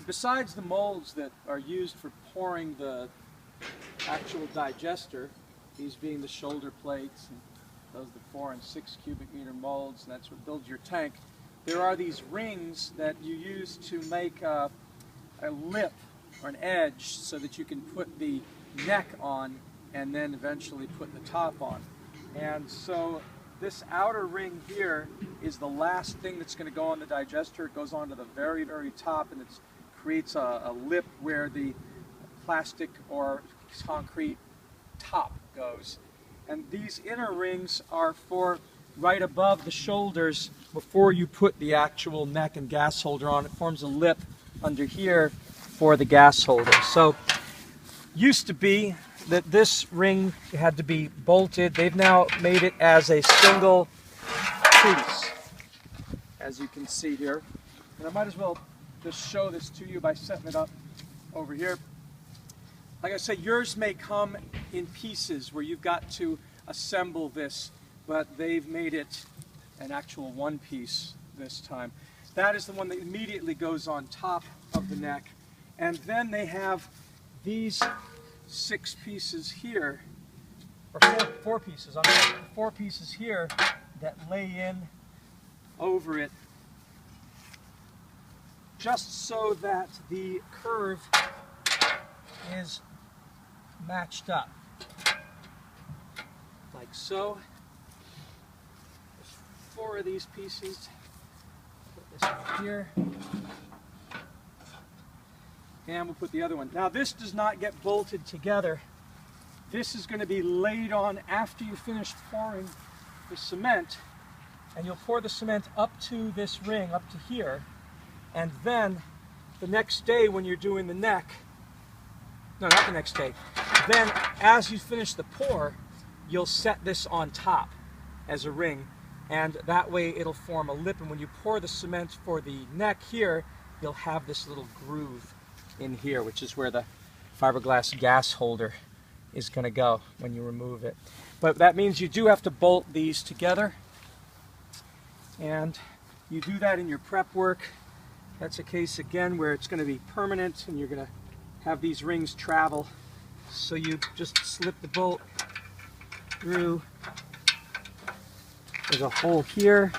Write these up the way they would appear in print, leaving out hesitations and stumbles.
Besides the molds that are used for pouring the actual digester, these being the shoulder plates, and those are the 4 and 6 cubic meter molds, and that's what builds your tank, there are these rings that you use to make a lip or an edge so that you can put the neck on and then eventually put the top on. And so this outer ring here is the last thing that's going to go on the digester. It goes on to the very, very top, and it creates a lip where the plastic or concrete top goes. And these inner rings are for right above the shoulders before you put the actual neck and gas holder on. It forms a lip under here for the gas holder. So used to be that this ring had to be bolted. They've now made it as a single piece, as you can see here. And I might as well just show this to you by setting it up over here. Like I said, yours may come in pieces where you've got to assemble this, but they've made it an actual one piece this time. That is the one that immediately goes on top of the neck. And then they have these 6 pieces here, or 4 pieces, I'm sorry, 4 pieces here that lay in over it, just so that the curve is matched up, like so. There's 4 of these pieces. Put this one here. And we'll put the other one. Now this does not get bolted together. This is going to be laid on after you finish pouring the cement. And you'll pour the cement up to this ring, up to here. And then the next day when you're doing the neck, no, not the next day, then as you finish the pour, you'll set this on top as a ring. And that way it'll form a lip. And when you pour the cement for the neck here, you'll have this little groove in here, which is where the fiberglass gas holder is going to go when you remove it. But that means you do have to bolt these together, and you do that in your prep work. That's a case again where it's going to be permanent and you're going to have these rings travel. So you just slip the bolt through. There's a hole here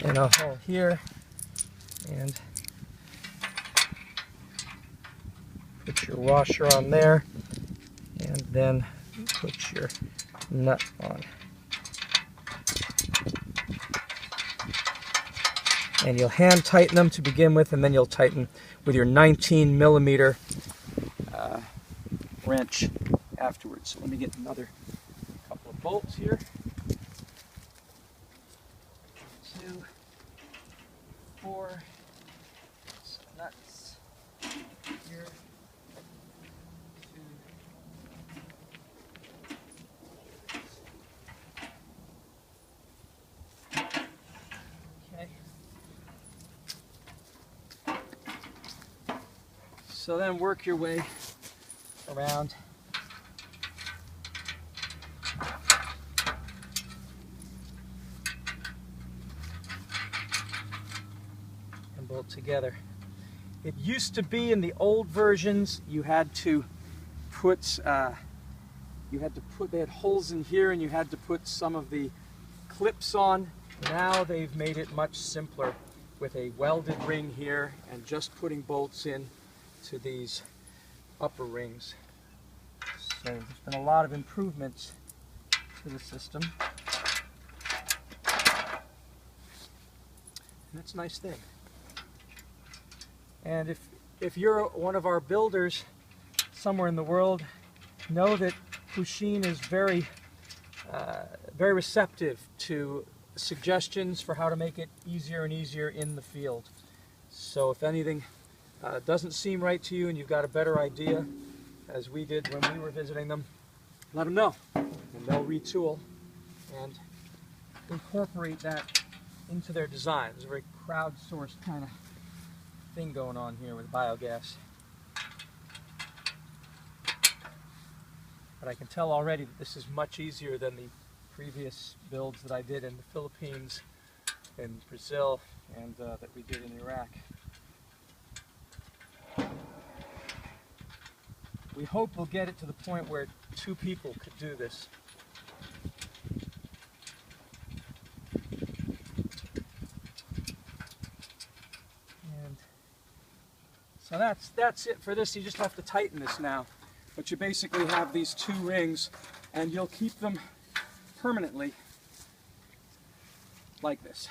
and a hole here, and put your washer on there, and then put your nut on. And you'll hand tighten them to begin with, and then you'll tighten with your 19mm wrench afterwards. So let me get another couple of bolts here. 2, 4, some nuts here. 2. Okay. So then work your way around. And bolt together. It used to be in the old versions you had to put they had holes in here and you had to put some of the clips on. Now they've made it much simpler with a welded ring here and just putting bolts in to these upper rings. So there's been a lot of improvements to the system. And that's a nice thing. And if you're one of our builders somewhere in the world, know that Pusheen is very receptive to suggestions for how to make it easier and easier in the field. So if anything doesn't seem right to you and you've got a better idea, as we did when we were visiting them, let them know, and they'll retool and incorporate that into their design. There's a very crowdsourced kind of thing going on here with biogas. But I can tell already that this is much easier than the previous builds that I did in the Philippines, in Brazil, and that we did in Iraq. We hope we'll get it to the point where 2 people could do this. And so that's it for this. You just have to tighten this now. But you basically have these 2 rings, and you'll keep them permanently like this.